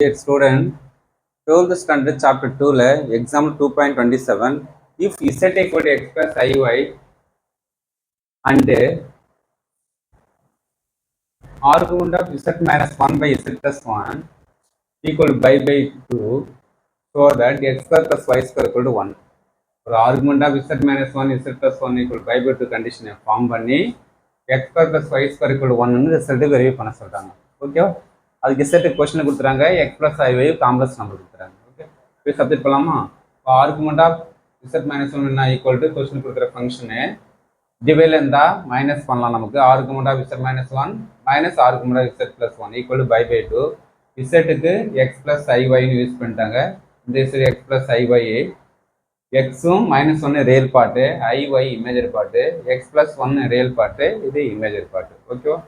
Dear student, 12th standard chapter 2 la example 2.27 if z equal to x plus iy and argument of z minus 1 by z plus 1 equal to by 2 so that x square plus y square equal to 1. ஒரு argument of z minus 1 z plus 1 equal to by 2 condition form பண்ணி x square plus y square equal to 1 result verify பண்ண சொல்றாங்க. ஓகேவா? அதுக்கு set question கொடுத்துறாங்க x plus iy complex number கொடுத்துறாங்க. Okay, போய் subject பண்ணலாமா? ஆர்குமெண்ட் ஆஃப் z minus 1 என்ன ஈக்குவல் டு கொஸ்டின் கொடுக்குற ஃபங்க்ஷனு டிவைல இருந்தா மைனஸ் பண்ணலாம். நமக்கு argument of z minus 1 minus argument of z plus 1 equal to pi 2. இசட்டுக்கு x plus iy யூஸ் பண்ணிட்டாங்க. இந்த இசட் x plus iy எக்ஸும் மைனஸ் ஒன்று real part, i y imaginary part, x plus ஒன்று ரியல் பார்ட்டு, இது imaginary part. ஓகேவா?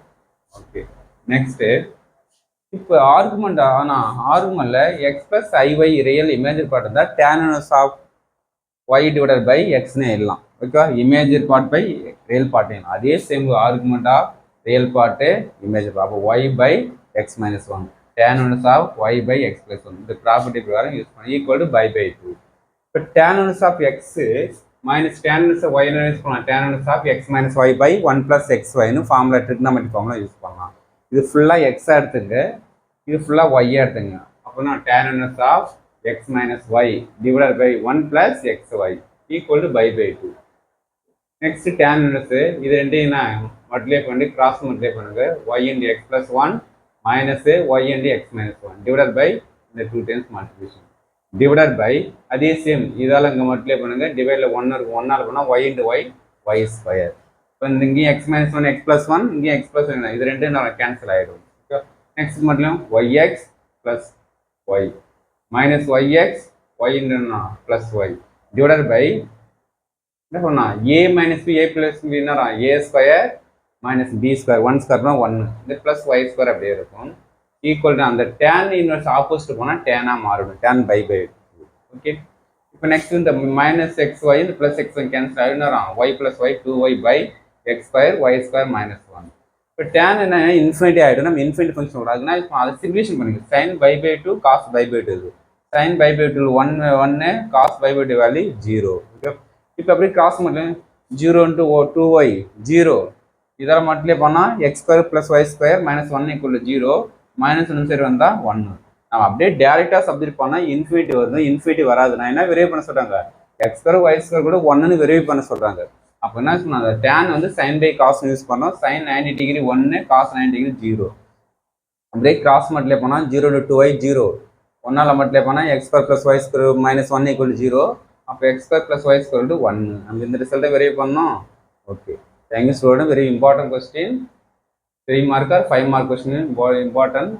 Okay, next இப்போ argument ஆனால் ஆர்குமெண்ட்ல x plus i y real imaginary part இருந்தால் tan inverse of y divided by எக்ஸ்னு எழுதலாம். ஓகேவா? Imaginary part by real part எழுதலாம். அதே same argument of real part imaginary part. அப்போ y by x minus one, tan inverse of y by X plus one, இந்த property பிரகாரம் use பண்ணி equal to pi 2. இப்போ tan inverse of x minus tan inverse of y use பண்ணலாம். tan inverse of x minus y by 1 plus xy னு formula trigonometric formula use பண்ணலாம். இது ஃபுல்லாக x எடுத்துங்க, இது ஃபுல்லாக y எடுத்துங்க. அப்போனா tan inverse of x minus y divided by 1 plus xy equal to by 2. Next tan inverse இது ரெண்டையும் நான் மல்டிப்ளை பண்ணி கிராஸ் மல்டிப்ளை பண்ணுங்க. y into x plus 1 minus y into x minus 1 divided by இந்த 2 times multiplication divided by அதே same இதால் இங்கே multiply பண்ணுங்க. டிவைடில் 1 இருக்கும், 1 பண்ணால் y into y y square. இப்போ இங்கேயும் எக்ஸ் மைனஸ் 1 எக்ஸ் ப்ளஸ் 1, இங்கேயும் எக்ஸ் ப்ளஸ் 1, இது ரெண்டும் நான் கேன்சல் ஆகிடும். ஓகே, நெக்ஸ்ட் மட்டும் y x plus y minus y x y into plus y divided by என்ன பண்ணால் a minus b a plus b என்ன a square minus b square, 1 ஸ்கொயர்னா 1, இந்த ப்ளஸ் ஒய் ஸ்கொயர் அப்படியே இருக்கும். ஈக்குவல் டு அந்த tan inverse opposite போனால் டேனாக மாறிடும், டேன் பை 2. ஓகே, இப்போ நெக்ஸ்ட் இந்த மைனஸ் எக்ஸ் ஒய் இந்த ப்ளஸ் எக்ஸ் ஒய் கேன்சல் ஆகிடும். Y plus Y 2y by x square y square minus 1. இப்போ டேன் என்ன இன்ஃபினிட்டி ஆகிடும். நம்ம இன்ஃபினிட்டி ஃபங்க்ஷன் விடாதுன்னா இப்போ அதை சிமுலேஷன் பண்ணிங்க. Sine by 2 cos by 2 sine by 2 1 cos by 2 value 0. Okay, இப்போ அப்படியே கிராஸ் மட்டும் 0 இன்ட்டு 2y 0 இதெல்லாம் மல்டிப்ளை பண்ணால் x square plus y square minus 1 equal to 0 minus 1 side வந்தால் 1. நம்ம அப்படியே டேரெக்டாக சப்ஜெக்ட் பண்ணால் இன்ஃபினிட்டி வருது. இன்ஃபினிட்டி வராது. நான் என்ன வெரிஃபை பண்ண சொல்கிறாங்க, எக்ஸ் ஸ்கொயர் ஒய் ஸ்கொயர் கூட 1ன்னு வெரிஃபை பண்ண சொல்கிறாங்க. அப்போ என்ன சொன்னாங்க, டேன் வந்து சைன் பை காஸ் யூஸ் பண்ணோம். Sine 90 degree 1 cos 90 degree 0. அப்படியே கிராஸ் மல்டிப்ளை பண்ணால் 0 டு 2y 0, 1ஆல் மல்டிப்ளை பண்ணால் x square plus y square minus 1 equal 0. அப்போ x square plus y square to 1. நம்ம இந்த ரிசல்ட்டை வெரிஃபை பண்ணோம். Okay, thank you student. Very important question. 3 mark or 5 mark question important.